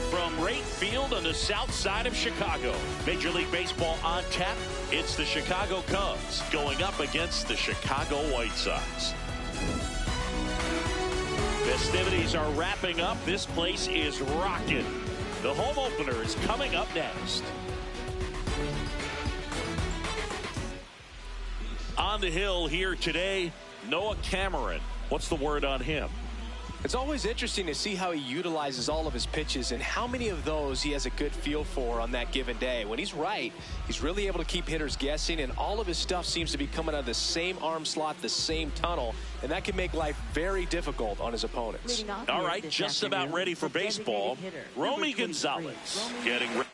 From right field on the south side of Chicago. Major League Baseball on tap. It's the Chicago Cubs going up against the Chicago White Sox. Festivities are wrapping up. This place is rocking. The home opener is coming up next. On the hill here today, Noah Cameron. What's the word on him? It's always interesting to see how he utilizes all of his pitches and how many of those he has a good feel for on that given day. When he's right, he's really able to keep hitters guessing, and all of his stuff seems to be coming out of the same arm slot, the same tunnel, and that can make life very difficult on his opponents. All right, just about ready for baseball. Romy Gonzalez getting ready.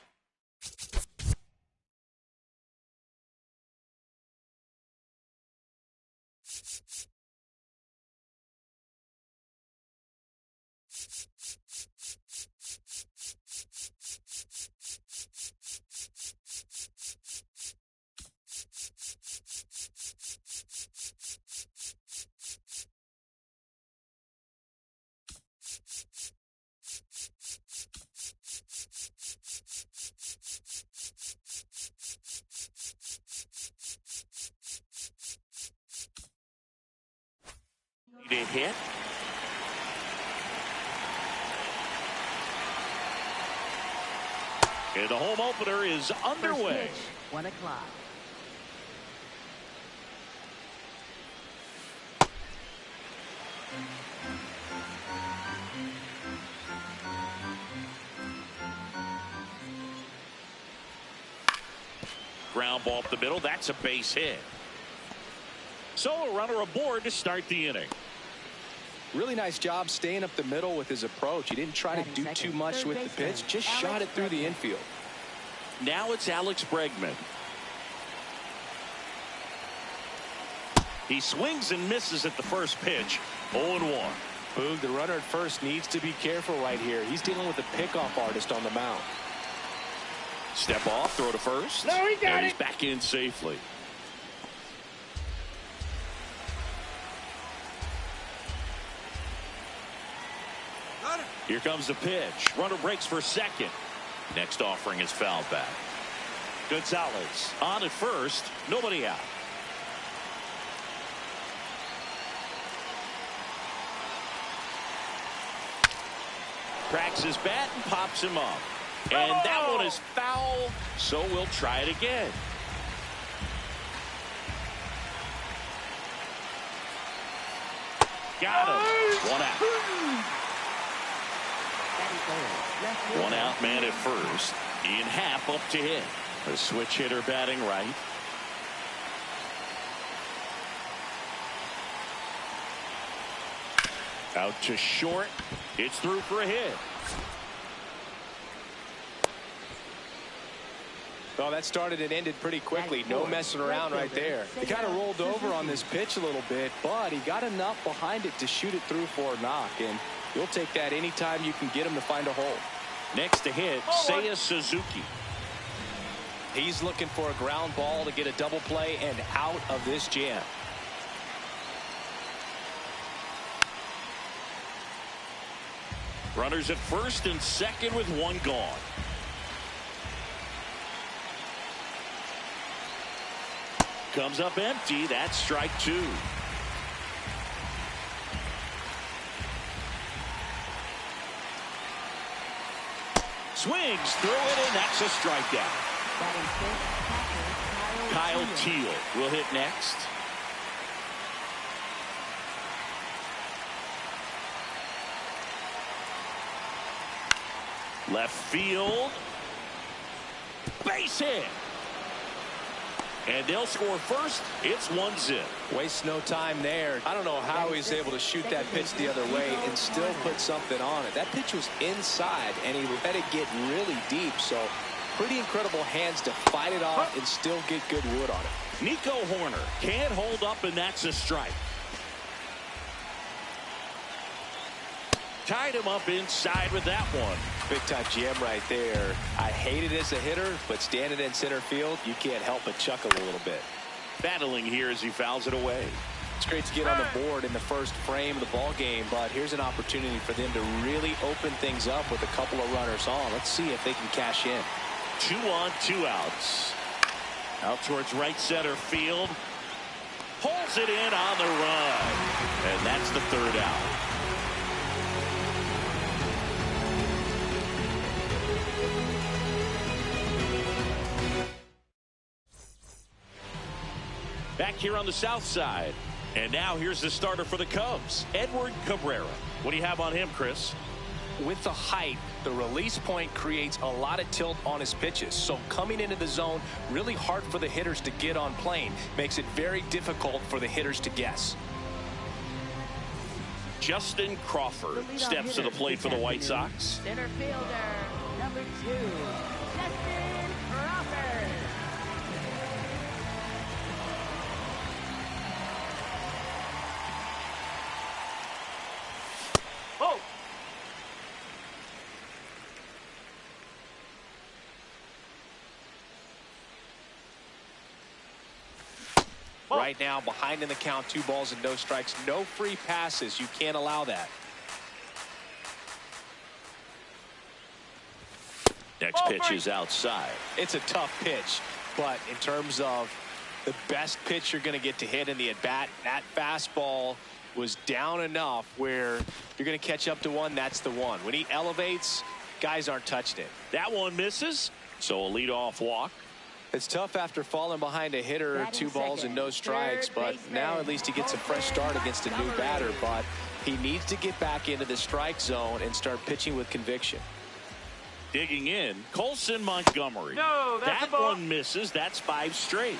Hit. And the home opener is underway. 1 o'clock. Ground ball up the middle. That's a base hit. So a runner aboard to start the inning. Really nice job staying up the middle with his approach. He didn't try to do too much with the pitch, just shot it through the infield. Now it's Alex Bregman. He swings and misses at the first pitch. 0-1. Boog, the runner at first needs to be careful right here. He's dealing with a pickoff artist on the mound. Step off, throw to first. No, he got it. He's back in safely. Here comes the pitch. Runner breaks for second. Next offering is fouled back. Gonzalez on at first. Nobody out. Cracks his bat and pops him up. And that one is foul, so we'll try it again. Got him. 1 out. 1 out, man at first. Ian Happ up to hit. A switch hitter batting right. Out to short. It's through for a hit. Well, that started and ended pretty quickly. No messing around right there. He kind of rolled over on this pitch a little bit, but he got enough behind it to shoot it through for a knock. And you'll take that anytime you can get him to find a hole. Next to hit, Seiya Suzuki. He's looking for a ground ball to get a double play and out of this jam. Runners at first and second with 1 gone. Comes up empty. That's strike 2. Swings through it, and that's a strikeout. Kyle Teal will hit next. Left field. Base hit. And they'll score first. It's 1-0. Wastes no time there. I don't know how he's able to shoot that pitch the other way and still put something on it. That pitch was inside, and he let it get really deep. So pretty incredible hands to fight it off and still get good wood on it. Nico Horner can't hold up, and that's a strike. Tied him up inside with that one. Big time jam right there. I hate it as a hitter, but standing in center field, you can't help but chuckle a little bit. Battling here as he fouls it away. It's great to get on the board in the first frame of the ball game, but here's an opportunity for them to really open things up with a couple of runners on. Let's see if they can cash in. 2 on, 2 outs. Out towards right center field. Pulls it in on the run. And that's the 3rd out. Back here on the south side. And now here's the starter for the Cubs, Edward Cabrera. What do you have on him, Chris? With the height, the release point creates a lot of tilt on his pitches. So coming into the zone, really hard for the hitters to get on plane. Makes it very difficult for the hitters to guess. Justin Crawford steps to the plate for the White Sox. Center fielder, number 2, Justin Crawford. Oh! Right now, behind in the count, 2 balls and no strikes. No free passes. You can't allow that. Next pitch is outside. It's a tough pitch, but in terms of the best pitch you're going to get to hit in the at-bat, that fastball was down enough where you're going to catch up to one. That's the one. When he elevates, guys aren't touching it. That one misses, so a leadoff walk. It's tough after falling behind a hitter, 2 balls and no strikes, but now at least he gets a fresh start against a new batter. But he needs to get back into the strike zone and start pitching with conviction. Digging in, Colson Montgomery. No, that's that a ball. one misses. That's 5 straight.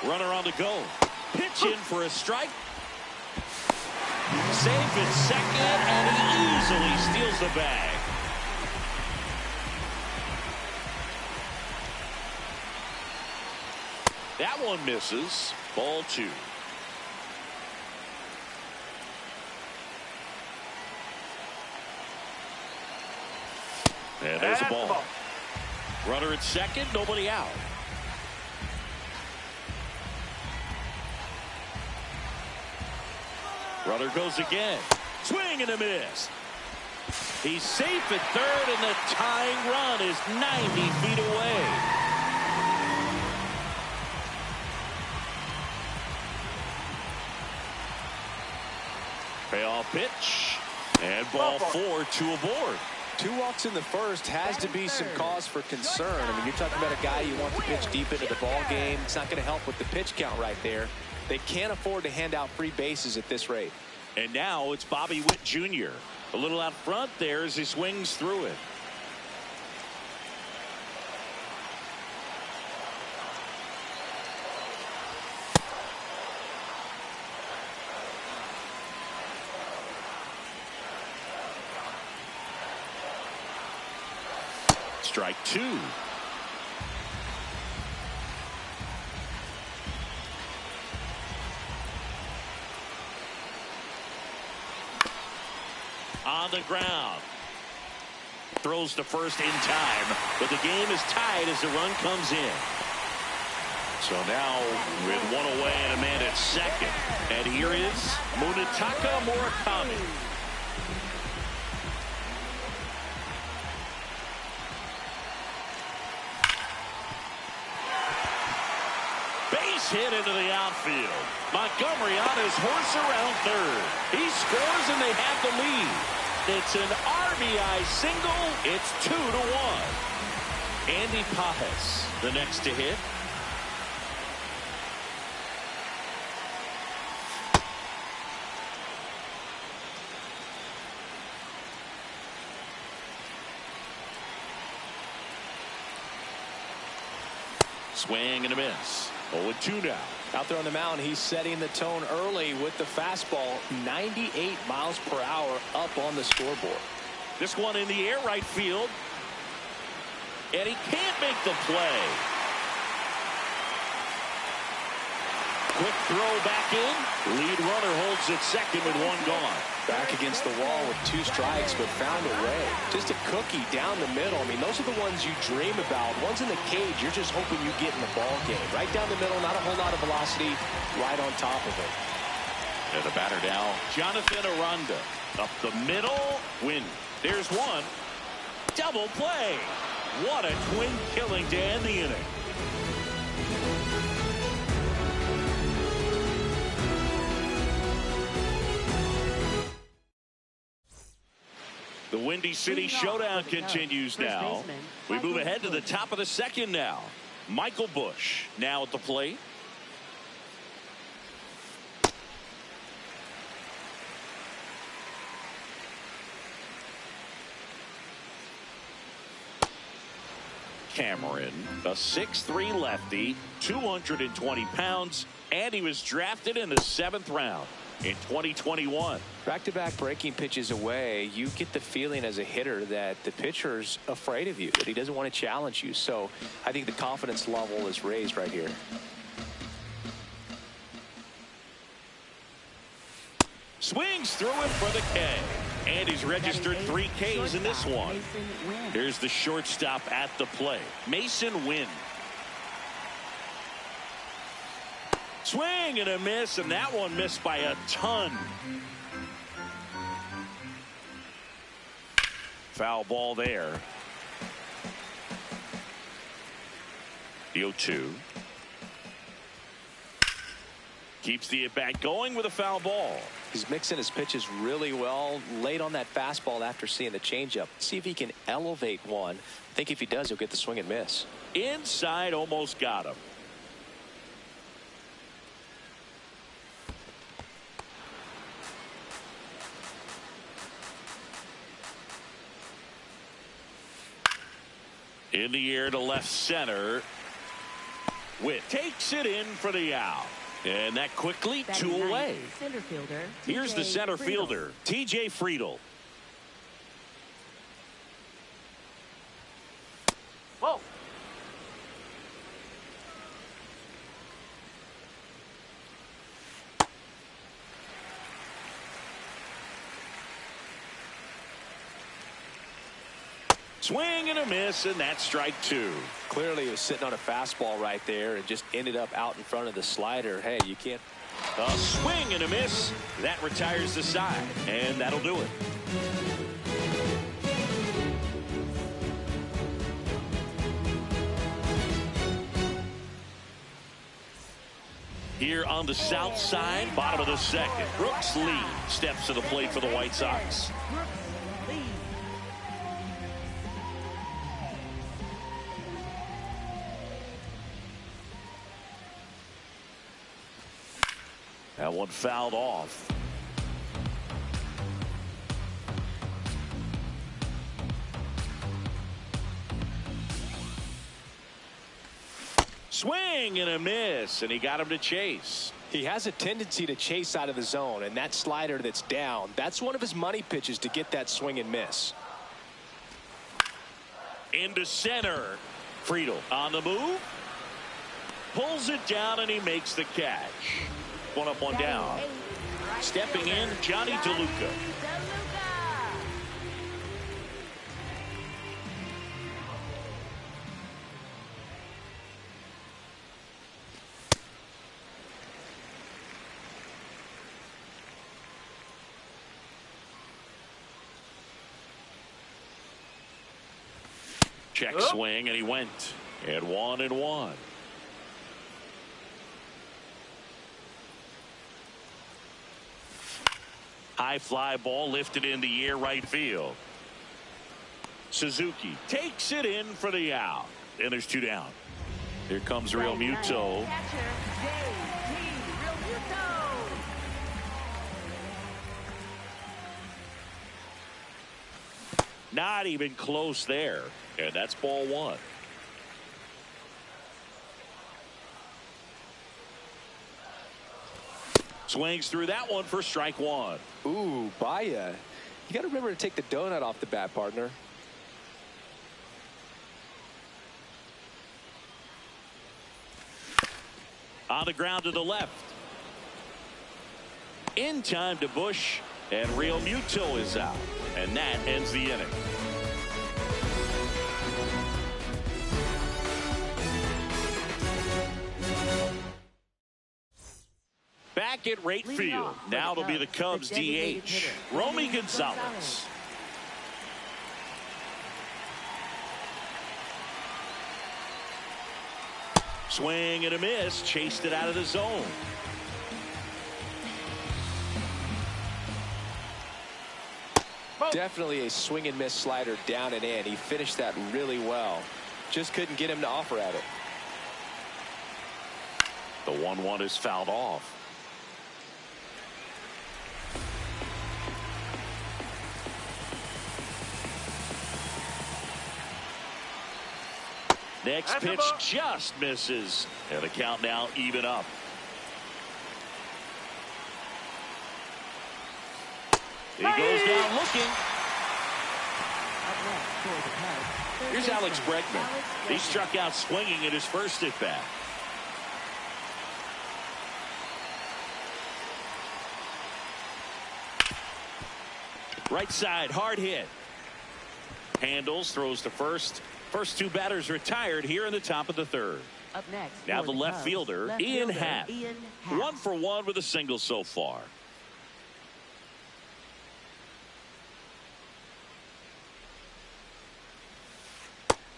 Runner on the go. Pitch in for a strike. Safe at second, and he easily steals the bag. That one misses. Ball 2. And there's a ball. Runner at second, nobody out. Runner goes again. Swing and a miss. He's safe at third, and the tying run is 90 feet away. Payoff pitch. And ball 4, 2 aboard. 2 walks in the first has to be some cause for concern. I mean, you're talking about a guy you want to pitch deep into the ball game. It's not going to help with the pitch count right there. They can't afford to hand out free bases at this rate. And now it's Bobby Witt Jr. A little out front there as he swings through it. Strike 2. On the ground. Throws to first in time, but the game is tied as the run comes in. So now with 1 away and a man at second. And here is Munetaka Murakami. base hit into the outfield. Montgomery on his horse around third. He scores and they have the lead. It's an RBI single. It's 2-1. Andy Pajes, the next to hit. Swing and a miss. 0-2 now. Out there on the mound, he's setting the tone early with the fastball. 98 miles per hour up on the scoreboard. This one in the air, right field. And he can't make the play. Quick throw back in. Lead runner holds at second with one gone. Back against the wall with 2 strikes, but found a way. Just a cookie down the middle. I mean, those are the ones you dream about. Ones in the cage, you're just hoping you get in the ball game. Right down the middle, not a whole lot of velocity, right on top of it. And the batter now, Jonathan Aranda. Up the middle, win. There's one. Double play. What a twin killing to end the inning. The Windy City Showdown continues now. We move ahead to the top of the second now. Michael Busch now at the plate. Cameron, a 6'3" lefty, 220 pounds, and he was drafted in the 7th round in 2021. Back-to-back breaking pitches away, you get the feeling as a hitter that the pitcher's afraid of you, that he doesn't want to challenge you. So I think the confidence level is raised right here. Swings through it for the K. And he's registered 3 Ks in this one. Here's the shortstop at the plate, Mason Wynn. Swing and a miss, and that one missed by a ton. Foul ball there. The 0-2. Keeps the at-bat going with a foul ball. He's mixing his pitches really well, late on that fastball after seeing the changeup. See if he can elevate one. I think if he does, he'll get the swing and miss. Inside, almost got him. In the air to left center. Witt takes it in for the out. And that quickly 2 away. Here's the center fielder, TJ Friedl. Whoa. Swing and a miss, and that's strike 2. Clearly he was sitting on a fastball right there and just ended up out in front of the slider. Hey, you can't. A swing and a miss. That retires the side, and that'll do it. Here on the south side, bottom of the second, Brooks Lee steps to the plate for the White Sox. That one fouled off. Swing and a miss, and he got him to chase. He has a tendency to chase out of the zone, and that slider that's down, that's one of his money pitches to get that swing and miss. Into center. Friedl on the move. Pulls it down, and he makes the catch. 1 up, 1 down. Stepping in, Johnny DeLuca. Check swing, and he went. And 1-1. High fly ball lifted in the air right field. Suzuki takes it in for the out. And there's 2 down. Here comes Real Muto. Not even close there. And that's ball 1. Swings through that one for strike 1. Ooh, Baya. You got to remember to take the donut off the bat, partner. On the ground to the left. In time to Bush. And Real Muto is out. And that ends the inning. Back at right field. Now it'll be the Cubs DH, Romy Gonzalez. Swing and a miss. Chased it out of the zone. Definitely a swing and miss slider down and in. He finished that really well. Just couldn't get him to offer at it. The 1-1 is fouled off. Next pitch just misses. And the count now even up. He goes down looking. Here's Alex Bregman. He struck out swinging at his first at bat. Right side, hard hit. Handles, throws to first. First 2 batters retired here in the top of the 3rd. Up next, now the left fielder, Ian Happ. 1 for 1 with a single so far.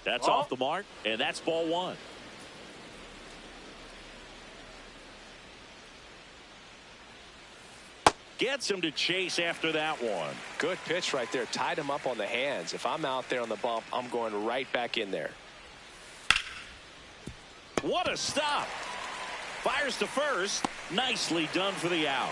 That's off the mark, and that's ball 1. Gets him to chase after that one. Good pitch right there. Tied him up on the hands. If I'm out there on the bump, I'm going right back in there. What a stop. Fires to first. Nicely done for the out.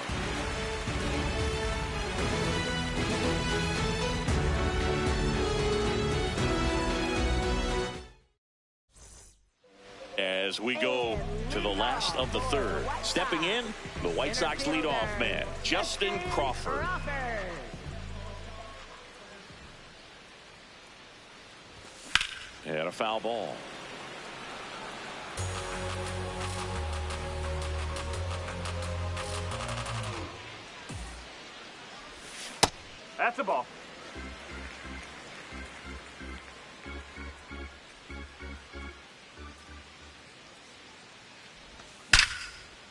As we go to the last of the 3rd. Stepping in, the White Sox leadoff man, Justin Crawford. And a foul ball. That's a ball.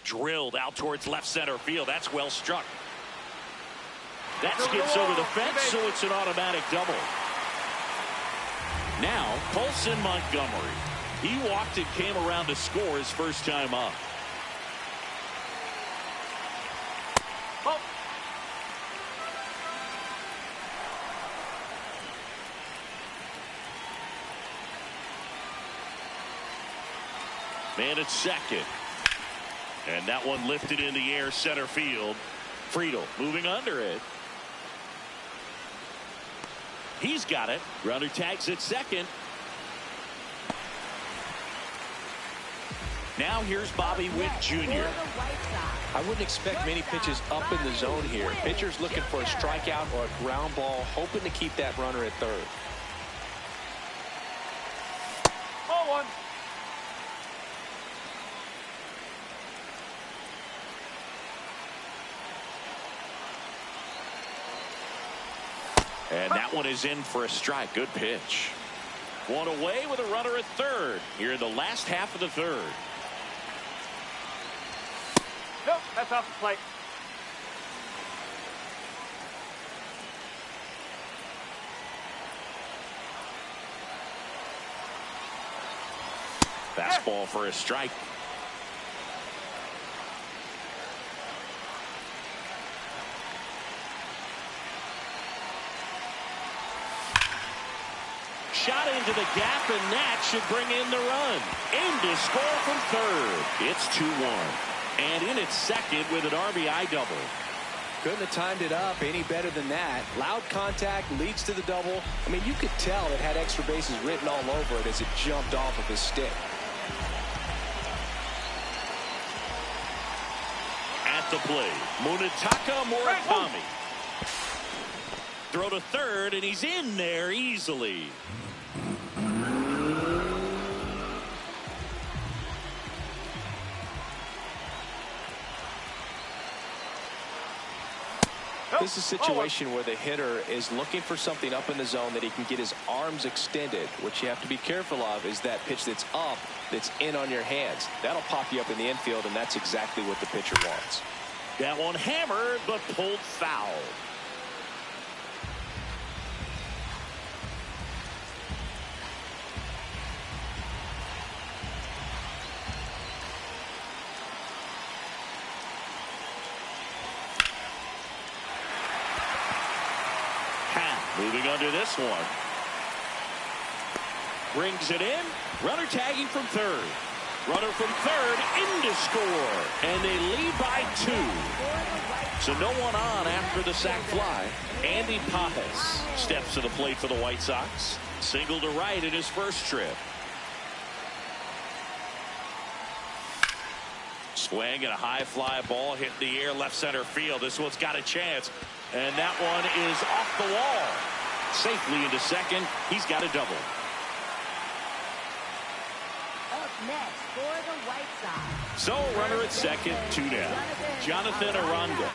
Drilled out towards left center field. That's well struck. That skips over the fence, so it's an automatic double. Now, Colson Montgomery. He walked and came around to score his first time up. Oh. Man at second. And that one lifted in the air center field. Friedel moving under it. He's got it. Runner tags at second. Now here's Bobby Witt Jr. I wouldn't expect many pitches up in the zone here. Pitcher's looking for a strikeout or a ground ball, hoping to keep that runner at 3rd. Ball 1. And that one is in for a strike. Good pitch. One away with a runner at 3rd here in the last half of the 3rd. Nope, that's off the plate. Fastball for a strike. into the gap, and that should bring in the run. In to score from third. It's 2-1. And in at second with an RBI double. Couldn't have timed it up any better than that. Loud contact leads to the double. I mean, you could tell it had extra bases written all over it as it jumped off of his stick. At the plate, Munetaka Murakami. Throw to third, and he's in there easily. This is a situation where the hitter is looking for something up in the zone that he can get his arms extended. What you have to be careful of is that pitch that's up, that's in on your hands. That'll pop you up in the infield, and that's exactly what the pitcher wants. That one hammered, but pulled foul. Moving under this one. Brings it in. Runner tagging from third. Runner from third in to score. And they lead by 2. So no one on after the sac fly. Andy Pajes steps to the plate for the White Sox. Single to right in his first trip. Swing and a high fly ball hit in the air left center field. This one's got a chance. And that one is off the wall. Safely into second. He's got a double. Up next for the White Sox. So runner at second, 2 down. Jonathan Aranda.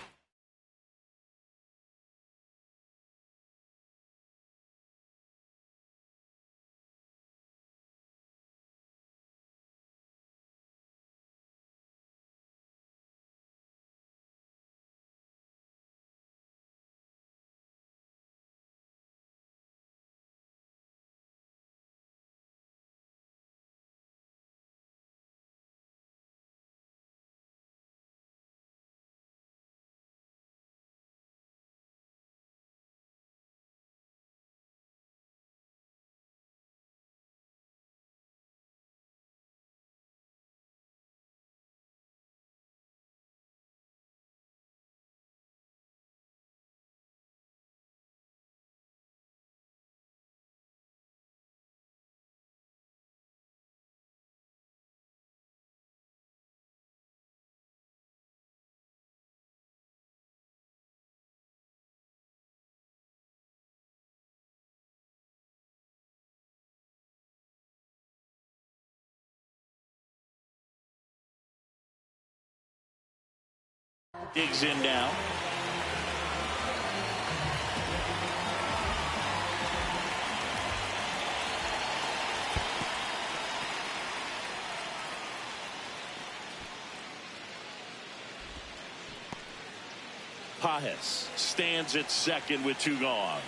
Digs in now. Pajes stands at second with 2 gone.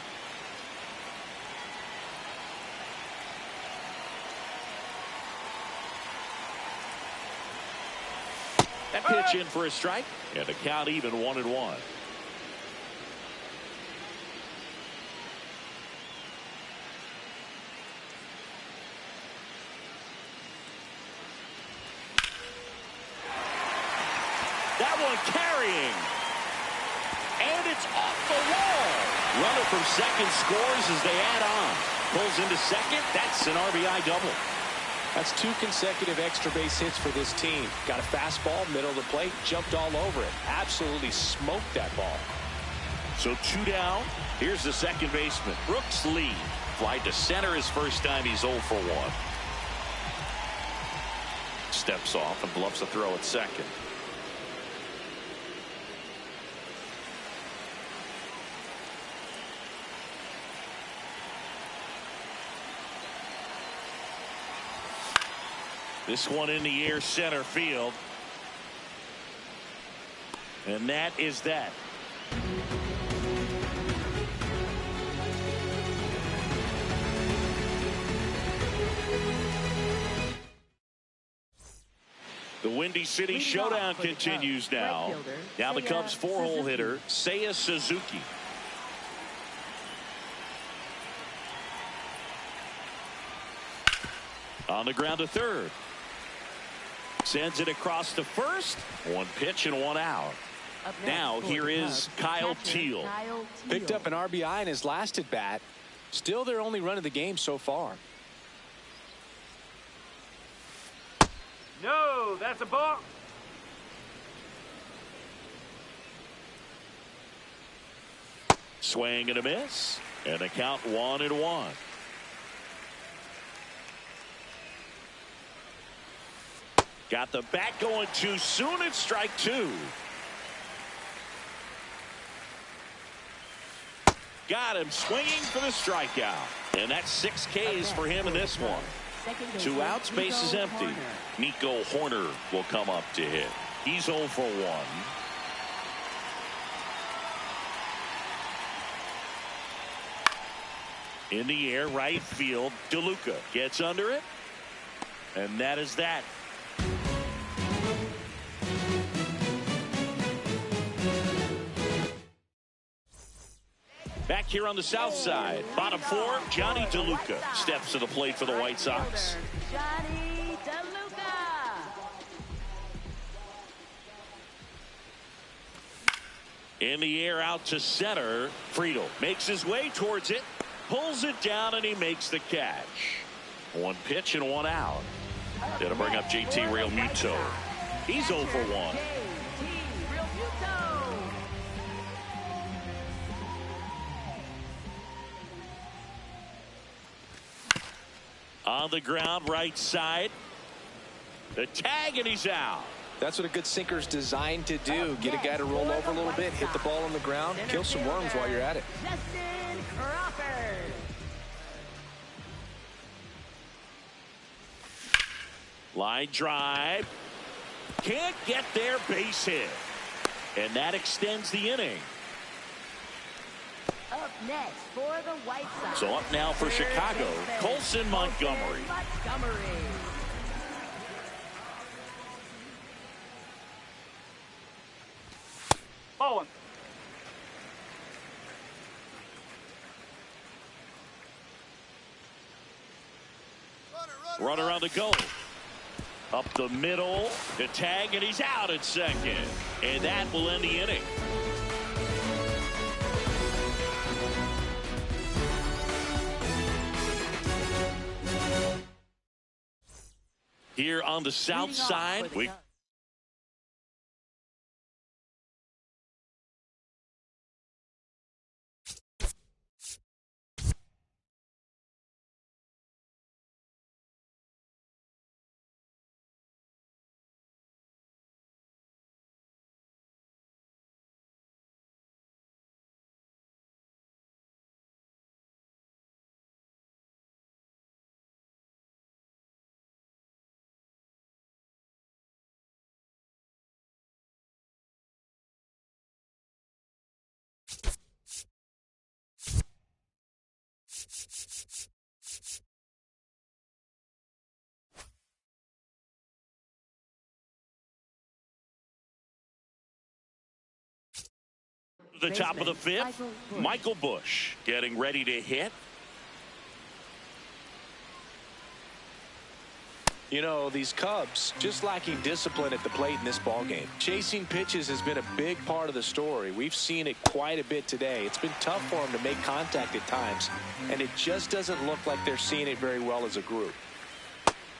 That pitch in for a strike, and the count even 1-1. That one carrying, and it's off the wall. Runner from second scores as they add on. Pulls into second. That's an RBI double. That's 2 consecutive extra base hits for this team. Got a fastball, middle of the plate, jumped all over it. Absolutely smoked that ball. So 2 down. Here's the second baseman, Brooks Lee. Fly to center his first time. He's 0 for 1. Steps off and bluffs a throw at second. This one in the air center field. And that is that. The Windy City Showdown continues now. Now the Cubs 4-hole hitter, Seiya Suzuki. On the ground to third. Sends it across to first. One pitch and one out. Now here is Kyle Teel. Picked up an RBI in his last at bat. Still their only run of the game so far. No, that's a ball. Swing and a miss. And the count 1-1. Got the bat going too soon. It's strike two. Got him swinging for the strikeout. And that's 6 Ks for him in this one. 2 outs, base is empty. Nico Horner will come up to hit. He's 0 for 1. In the air, right field. DeLuca gets under it. And that is that. Back here on the south side, bottom 4, Johnny DeLuca steps to the plate for the White Sox. Johnny DeLuca. In the air out to center. Friedel makes his way towards it, pulls it down, and he makes the catch. 1 pitch and 1 out. Gonna bring up JT Realmuto. He's 0 for 1. On the ground, right side. The tag, and he's out. That's what a good sinker's designed to do. Get a guy to roll over a little bit, hit the ball on the ground, kill some worms while you're at it. Justin Crawford. Line drive. Can't get there, base hit. And that extends the inning. Up next for the White Sox. So up now for Chicago, Colson Montgomery. Ball one. Runner on the go. Up the middle, the tag, and he's out at second. And that will end the inning. Here on the south side, we the top of the 5th, Michael Busch getting ready to hit. You know, these Cubs just lacking discipline at the plate in this ballgame. Chasing pitches has been a big part of the story. We've seen it quite a bit today. It's been tough for them to make contact at times, and it just doesn't look like they're seeing it very well as a group.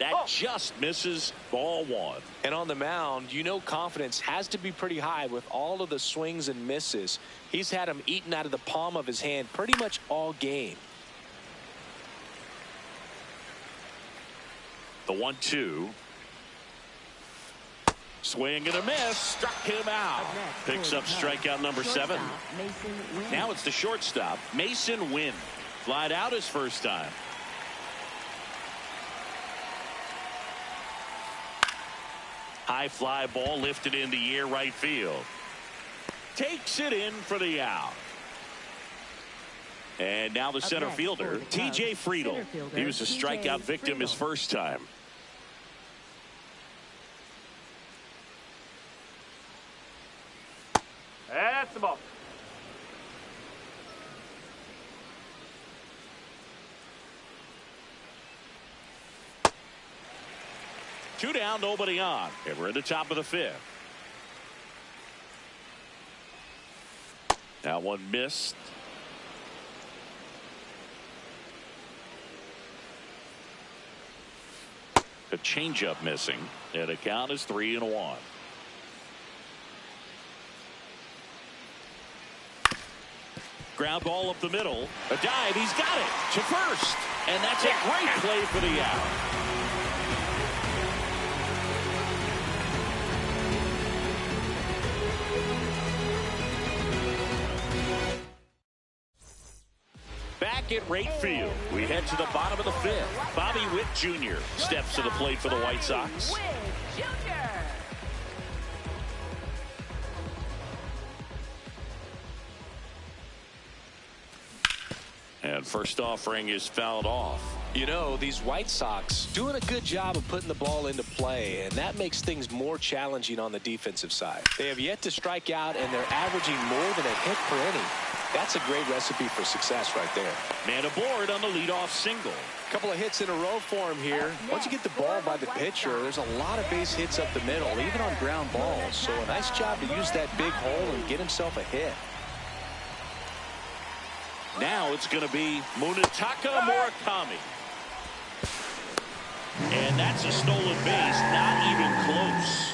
That just misses, ball 1. And on the mound, you know confidence has to be pretty high with all of the swings and misses. He's had them eaten out of the palm of his hand pretty much all game. The 1-2. Swing and a miss. Struck him out. Picks up strikeout number 7. Now it's the shortstop, Mason Wynn. Flied out his first time. High fly ball lifted in the air, right field. Takes it in for the out. And now the center fielder, TJ Friedel. He was a strikeout victim his first time. That's the ball. 2 down, nobody on. And we're in the top of the 5th. That one missed. A changeup missing. And the count is 3-1. Ground ball up the middle. A dive. He's got it to first. And that's a great play for the out. Back at right field, we head to the bottom of the 5th. Bobby Witt Jr. steps to the plate for the White Sox. Witt Jr. And first offering is fouled off. You know, these White Sox doing a good job of putting the ball into play, and that makes things more challenging on the defensive side. They have yet to strike out, and they're averaging more than a hit per inning. That's a great recipe for success right there. Man aboard on the leadoff single. A couple of hits in a row for him here. Once you get the ball by the pitcher, there's a lot of base hits up the middle, even on ground balls. So a nice job to use that big hole and get himself a hit. Now it's going to be Munetaka Murakami. And that's a stolen base, not even close.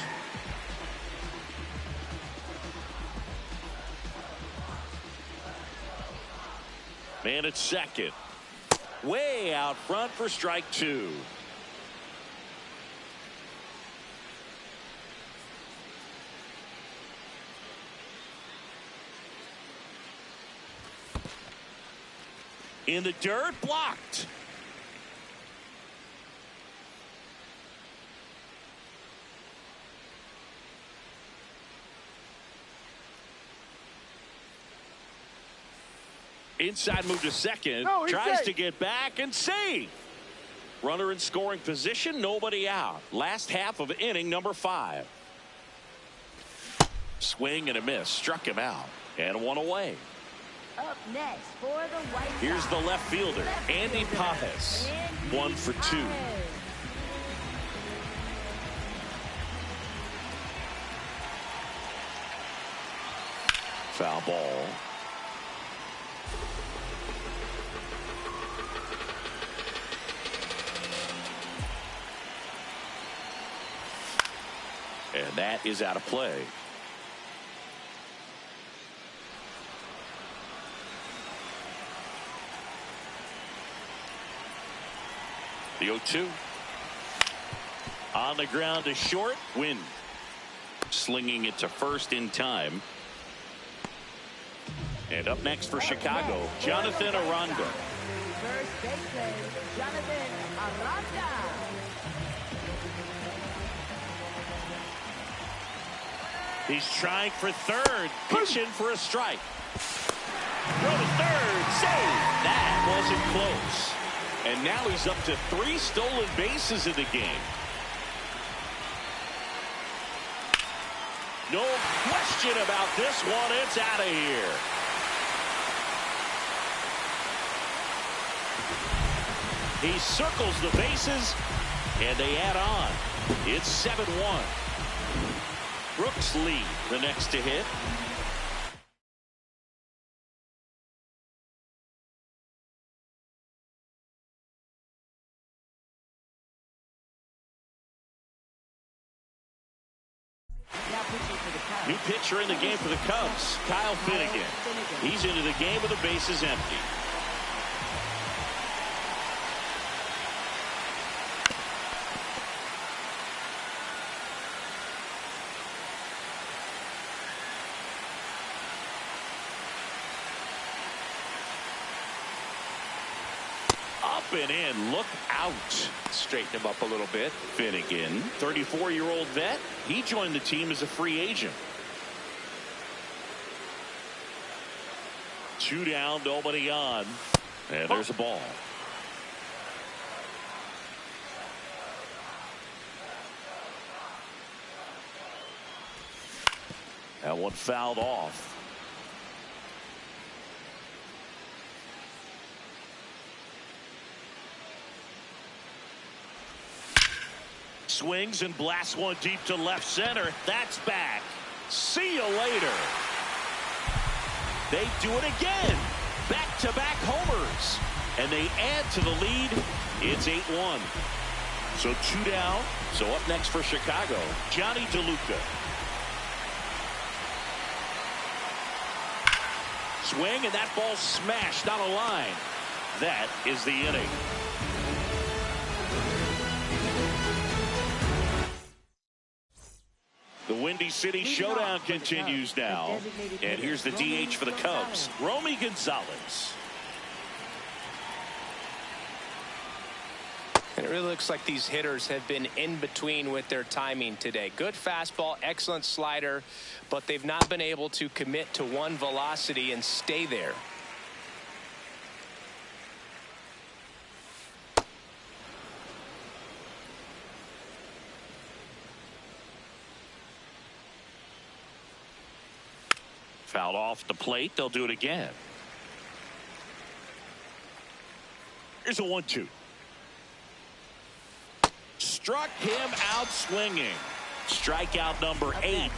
Man at second. Way out front for strike 2. In the dirt, blocked. Inside move to second. No, tries safe. to get back and save. Runner in scoring position, nobody out. Last half of inning number 5. Swing and a miss. Struck him out. And one away. Up next for the White Sox. Here's the left fielder, Andy Pajes. 1 for 2. Foul ball. And that is out of play. The 0-2. On the ground to short. Wind. Slinging it to first in time. And up next for Chicago, Jonathan Aranda. First baseman, Jonathan Aranda. He's trying for third, pitching for a strike. Throw to third, save. That wasn't close. And now he's up to 3 stolen bases in the game. No question about this one. It's out of here. He circles the bases, and they add on. It's 7-1. Brooks lead the next to hit. New pitcher in the game for the Cubs, Kyle Finnegan. He's into the game with the bases empty. Up and in, look out. Straighten him up a little bit. Finnegan, 34-year-old vet. He joined the team as a free agent. 2 down, nobody on. And there's a ball. That one fouled off. swings and blasts one deep to left center. That's back. See you later. They do it again. Back-to-back homers. And they add to the lead. It's 8-1. So 2 down. So up next for Chicago, Johnny DeLuca. Swing, and that ball smashed down a line. That is the inning. The Windy City Showdown continues now. And here's the DH for the Cubs, Romy Gonzalez. And it really looks like these hitters have been in between with their timing today. Good fastball, excellent slider, but they've not been able to commit to one velocity and stay there. Fouled off the plate. They'll do it again. Here's a 1-2. Struck him out swinging. Strikeout number 8.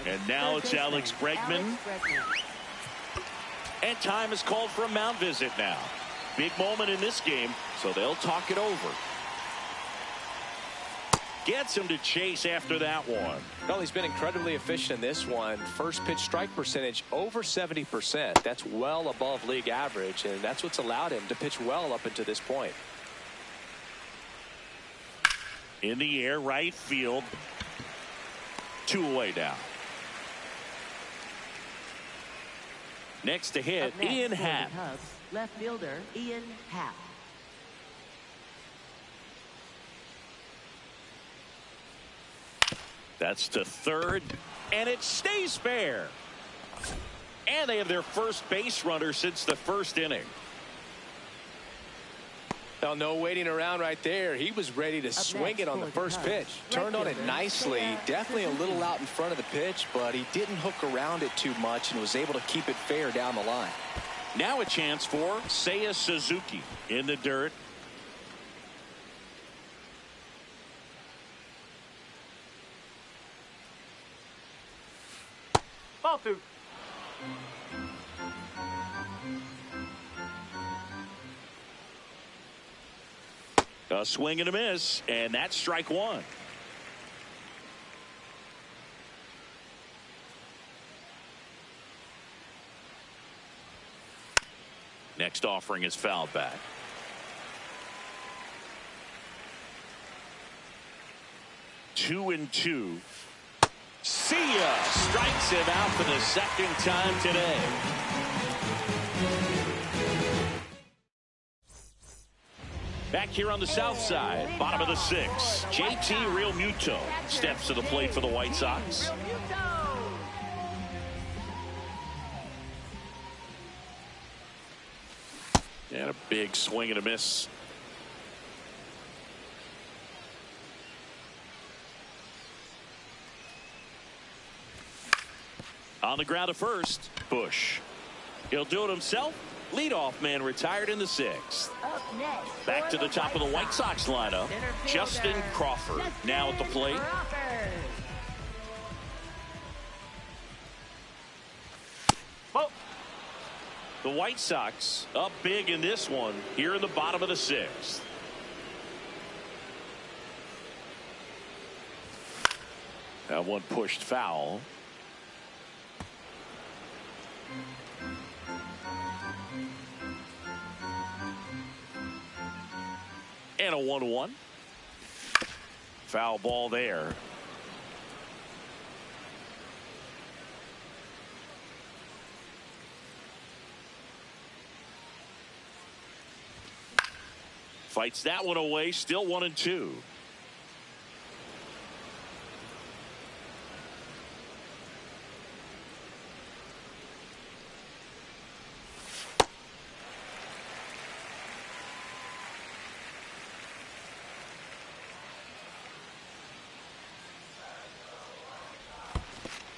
And now it's Alex Bregman. And time is called for a mound visit now. Big moment in this game, so they'll talk it over. Gets him to chase after that one. Well, he's been incredibly efficient in this one. First pitch strike percentage over 70%. That's well above league average, and that's what's allowed him to pitch well up until this point. In the air, right field. 2 away now. Next to hit, Ian Happ. Left fielder Ian Happ. That's to third, and it stays fair. And they have their first base runner since the first inning. Well, no waiting around right there. He was ready to swing it on the first pitch. Turned on it nicely. Definitely a little out in front of the pitch, but he didn't hook around it too much and was able to keep it fair down the line. Now a chance for Seiya Suzuki in the dirt. Ball 2. A swing and a miss, and that's strike 1. Next offering is fouled back. 2-2. See ya. Strikes him out for the second time today. Back here on the south side, bottom of the 6th, JT Realmuto steps to the plate for the White Sox. And a big swing and a miss. On the ground at first, Bush. He'll do it himself. Leadoff man retired in the 6th. Back to the top of the White Sox lineup, Justin Crawford now at the plate. Ball. The White Sox up big in this one here in the bottom of the 6th. That one pushed foul. And a 1-1. Foul ball there. Fights that one away. Still 1-2.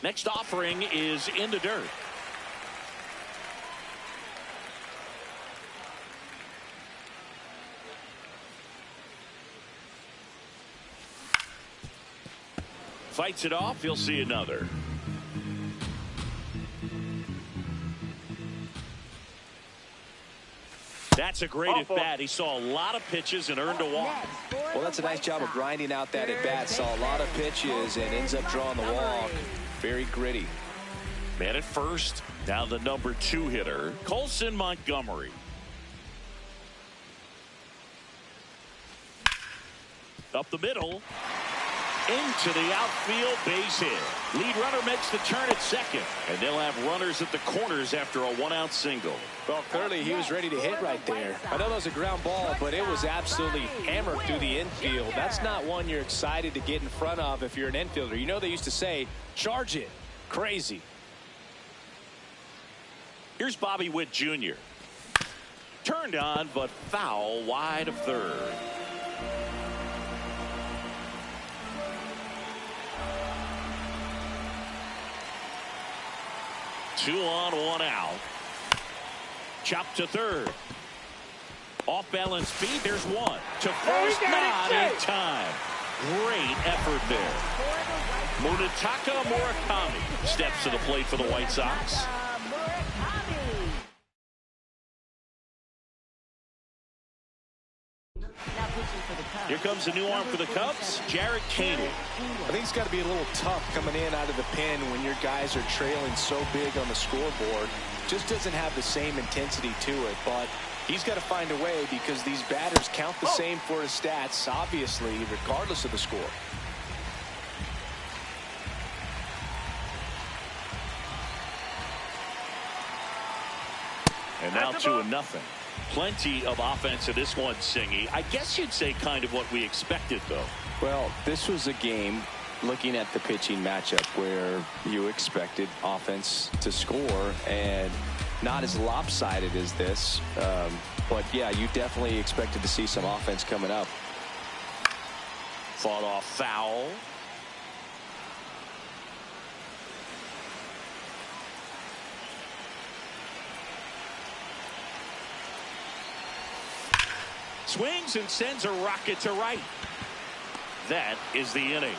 Next offering is in the dirt. Fights it off. He'll see another. That's a great at bat. He saw a lot of pitches and earned a walk. Well, that's a nice job of grinding out that at bat. Saw a lot of pitches and ends up drawing the walk. Very gritty. Man at first. Now the number 2 hitter, Colson Montgomery. Up the middle. Into the outfield, base hit. Lead runner makes the turn at second. And they'll have runners at the corners after a 1-out single. Well, clearly he was ready to hit right there. I know that was a ground ball, but it was absolutely hammered through the infield. That's not one you're excited to get in front of if you're an infielder. You know they used to say, charge it. Crazy. Here's Bobby Witt Jr. Turned on, but foul wide of third. Two on, 1 out. Chopped to third. Off balance feed. There's one. To first, not in time. Great effort there. Munetaka Murakami steps to the plate for the White Sox. Here comes the new arm for the Cubs, Jared Caney. I think it's got to be a little tough coming in out of the pen when your guys are trailing so big on the scoreboard. Just doesn't have the same intensity to it, but he's got to find a way because these batters count the same for his stats, obviously, regardless of the score. And now 2-0. Plenty of offense in this one, Singy. I guess you'd say kind of what we expected, though. Well, this was a game, looking at the pitching matchup, where you expected offense to score, and not as lopsided as this. But, yeah, you definitely expected to see some offense coming up. Fought off foul. Swings and sends a rocket to right. That is the inning.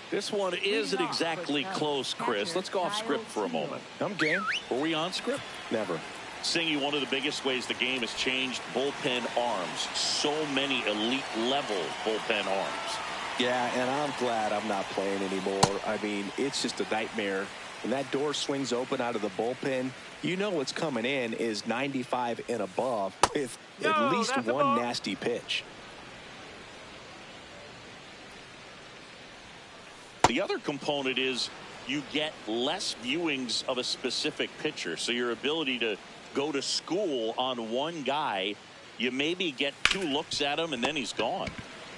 This one isn't exactly close, Chris. Let's go off script for a moment. I'm game. Were we on script? Never. Singy, one of the biggest ways the game has changed, bullpen arms. So many elite level bullpen arms. Yeah, and I'm glad I'm not playing anymore. I mean, it's just a nightmare. When that door swings open out of the bullpen, you know what's coming in is 95 and above with at least one nasty pitch. The other component is you get less viewings of a specific pitcher. So your ability to go to school on one guy, you maybe get 2 looks at him and then he's gone.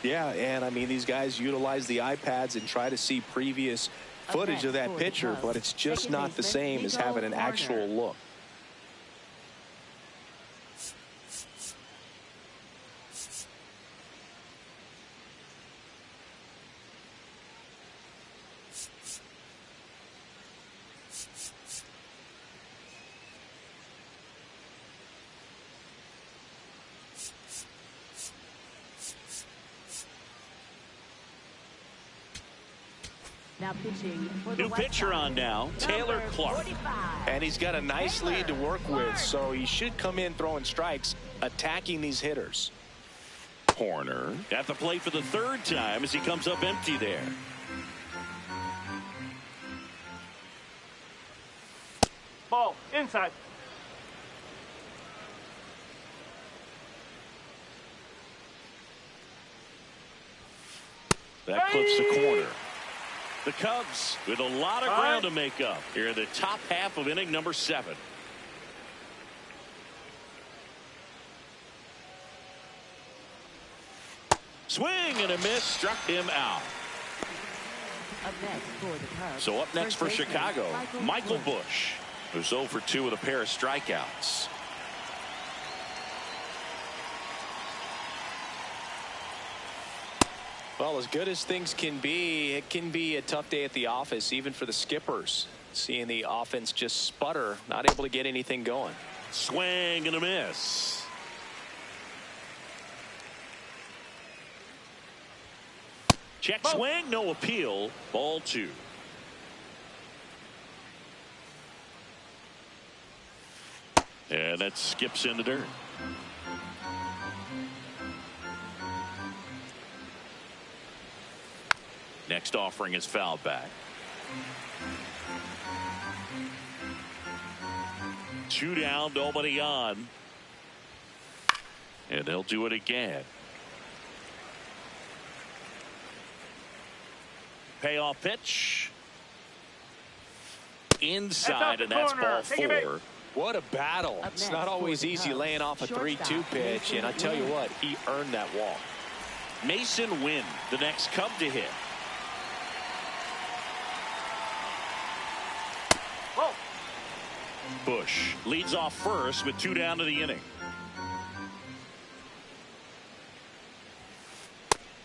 Yeah, and I mean, these guys utilize the iPads and try to see previous footage of that pitcher, but it's just not the same as having an actual look. Now pitching for the New pitcher on now, Taylor Clark. And he's got a nice lead to work with, so he should come in throwing strikes, attacking these hitters. Horner at the plate for the 3rd time as he comes up empty there. Ball inside. That clips the corner. The Cubs with a lot of ground to make up here in the top half of inning number 7. Swing and a miss, struck him out. Up next for the Cubs. So up next for Chicago, Michael Busch, who's 0 for 2 with a pair of strikeouts. Well, as good as things can be, it can be a tough day at the office, even for the skippers. Seeing the offense just sputter, not able to get anything going. Swing and a miss. Check swing, no appeal. Ball 2. And that skips in the dirt. Next offering is fouled back. 2 down, nobody on. And they'll do it again. Payoff pitch. Inside, and that's ball 4. What a battle. It's not always easy laying off a 3-2 pitch, and I tell you what, he earned that walk. Mason Wynn, the next Cub to hit. Bush leads off first with 2 down to the inning.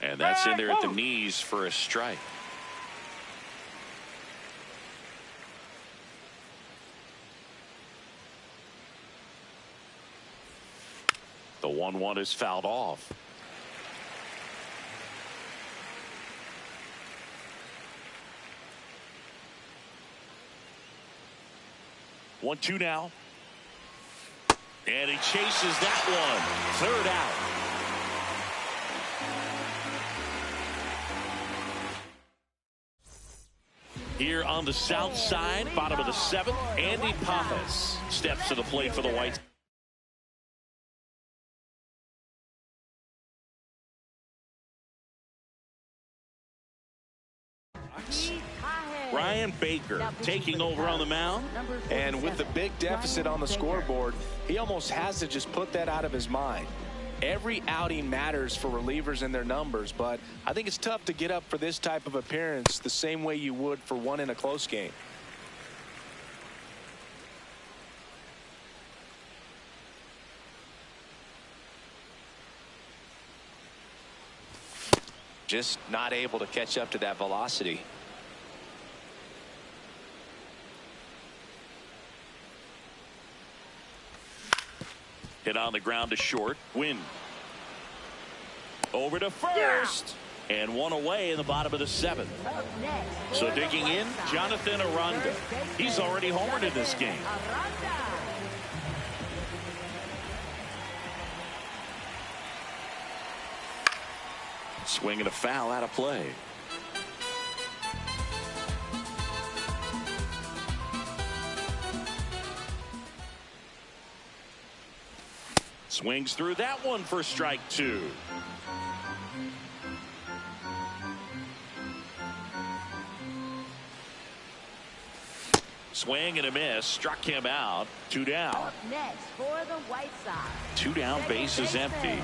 And that's in there at the knees for a strike. The 1-1 is fouled off. One, 2 now. And he chases that one. 3rd out. Here on the south side, bottom of the 7th, Andy Pappas steps to the plate for the Whites. Ryan Baker taking over on the mound. And with the big deficit on the scoreboard, he almost has to just put that out of his mind. Every outing matters for relievers and their numbers, but I think it's tough to get up for this type of appearance the same way you would for one in a close game. Just not able to catch up to that velocity. Hit on the ground to short. Win. Over to first. And one away in the bottom of the 7th. So digging in, Jonathan Aranda. He's already homered in this game. Swing and a foul out of play. Swings through that one for strike 2. Swing and a miss. Struck him out. 2 down. Up next for the White Sox. 2 down, bases empty.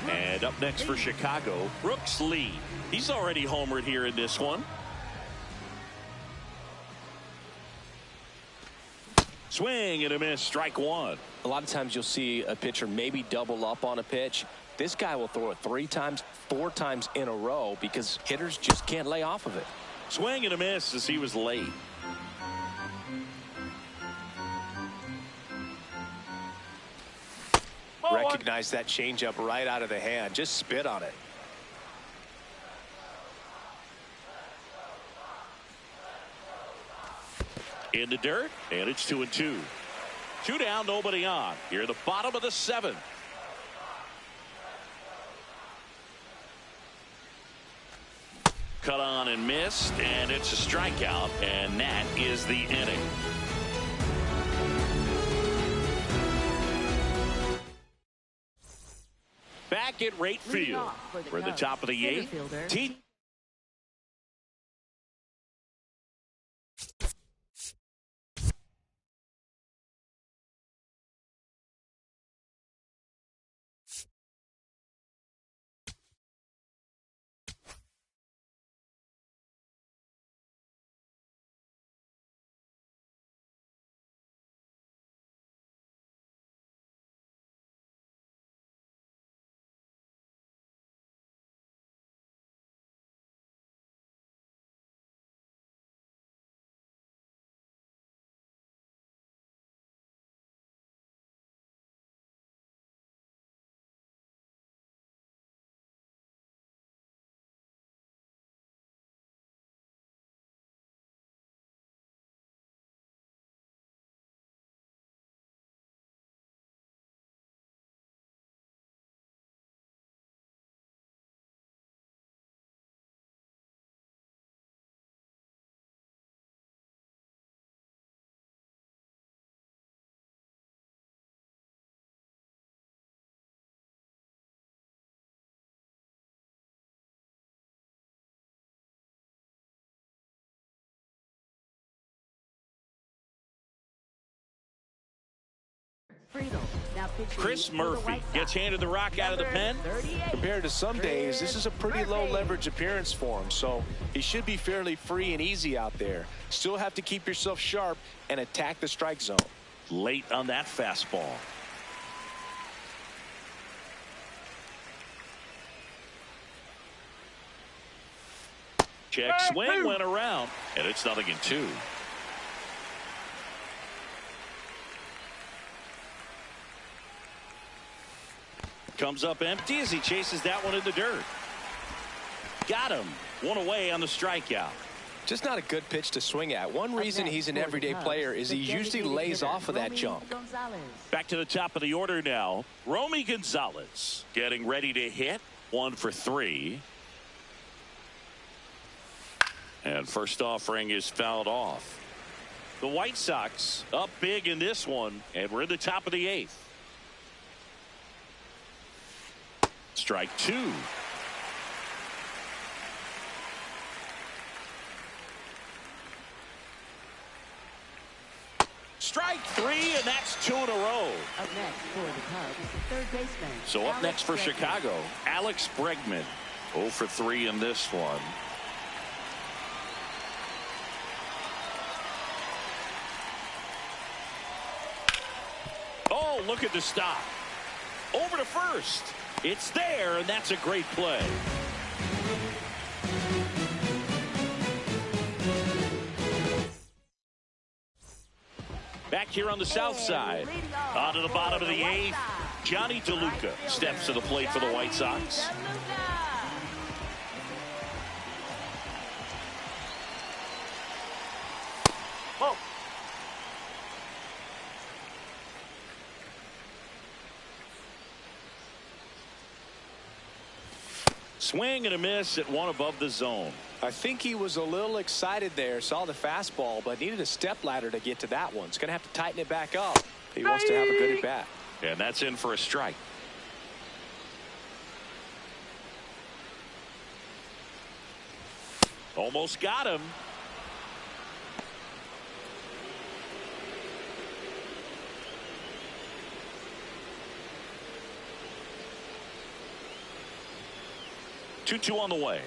And up next for Chicago, Brooks Lee. He's already homered here in this one. Swing and a miss. Strike 1. A lot of times you'll see a pitcher maybe double up on a pitch. This guy will throw it 3 times, 4 times in a row because hitters just can't lay off of it. Swing and a miss as he was late. Recognize that changeup right out of the hand. Just spit on it. In the dirt, and it's 2-2. 2 down, nobody on. Here at the bottom of the 7th. Cut on and missed, and it's a strikeout, and that is the inning. Back at right field for the top of the 8th. Friedel. Now pitching Chris for the Murphy White Sox. gets handed the rock out of the pen. 38. Compared to some days, this is a pretty low leverage appearance for him, so he should be fairly free and easy out there. Still have to keep yourself sharp and attack the strike zone. Late on that fastball. Check swing went around, and it's 0-2. Comes up empty as he chases that one in the dirt. Got him. One away on the strikeout. Just not a good pitch to swing at. One reason he's an everyday player is he usually lays off of that jump. Back to the top of the order now. Romy Gonzalez getting ready to hit. 1 for 3. And first offering is fouled off. The White Sox up big in this one, and we're in the top of the 8th. Strike 2. Strike 3, and that's 2 in a row. Up next for the Cubs, third baseman. So up next for Bregman. Chicago, Alex Bregman. 0 for 3 in this one. Oh, look at the stop. Over to first. It's there, and that's a great play. Back here on the south side. On to the bottom of the 8th. Johnny DeLuca steps to the plate for the White Sox. Whoa. Swing and a miss at one above the zone. I think he was a little excited there, saw the fastball, but needed a step ladder to get to that one. He's going to have to tighten it back up. He wants to have a good at bat. And that's in for a strike. Almost got him. Two on the way.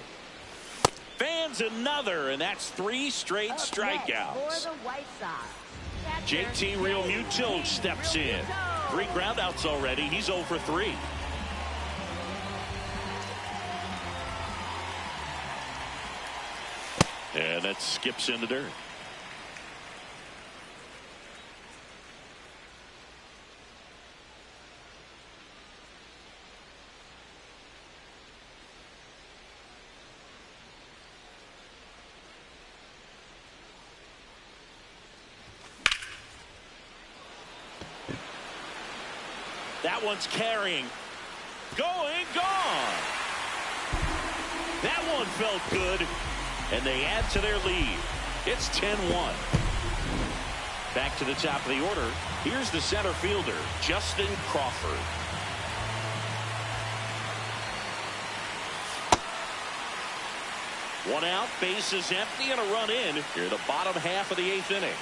Fans another, and that's 3 straight Up next strikeouts. for the White Sox. JT Realmuto steps in. 3 groundouts already. He's 0 for 3. And that skips in the dirt. That one's carrying. Going, gone. That one felt good. And they add to their lead. It's 10-1. Back to the top of the order. Here's the center fielder, Justin Crawford. One out, base is empty, and a run in here, the bottom half of the 8th inning.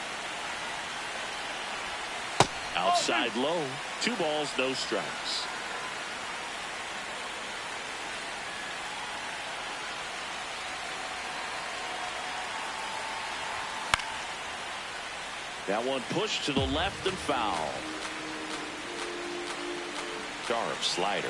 Outside low, 2 balls, no strikes. That one pushed to the left and foul. Sharp slider.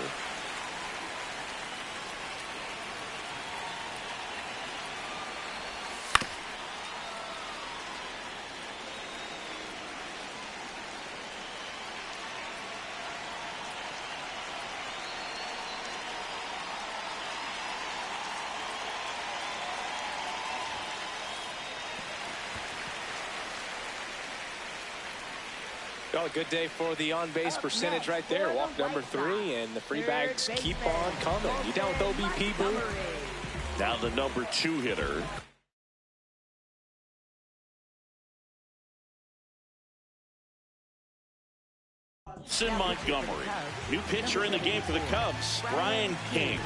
Well, a good day for the on-base percentage right there. Walk number 3, and the free bags keep on coming. You down with OBP, Boo? Now the number 2 hitter. Sin Montgomery. New pitcher in the game for the Cubs, Brian King.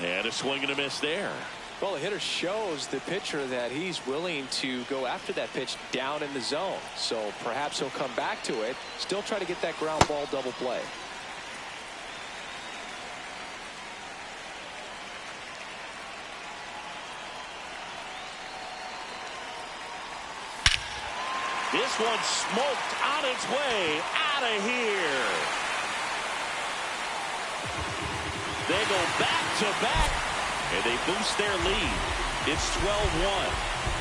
And a swing and a miss there. Well, the hitter shows the pitcher that he's willing to go after that pitch down in the zone. So perhaps he'll come back to it, still try to get that ground ball double play. This one smoked on its way out of here. They go back to back, and they boost their lead. It's 12-1.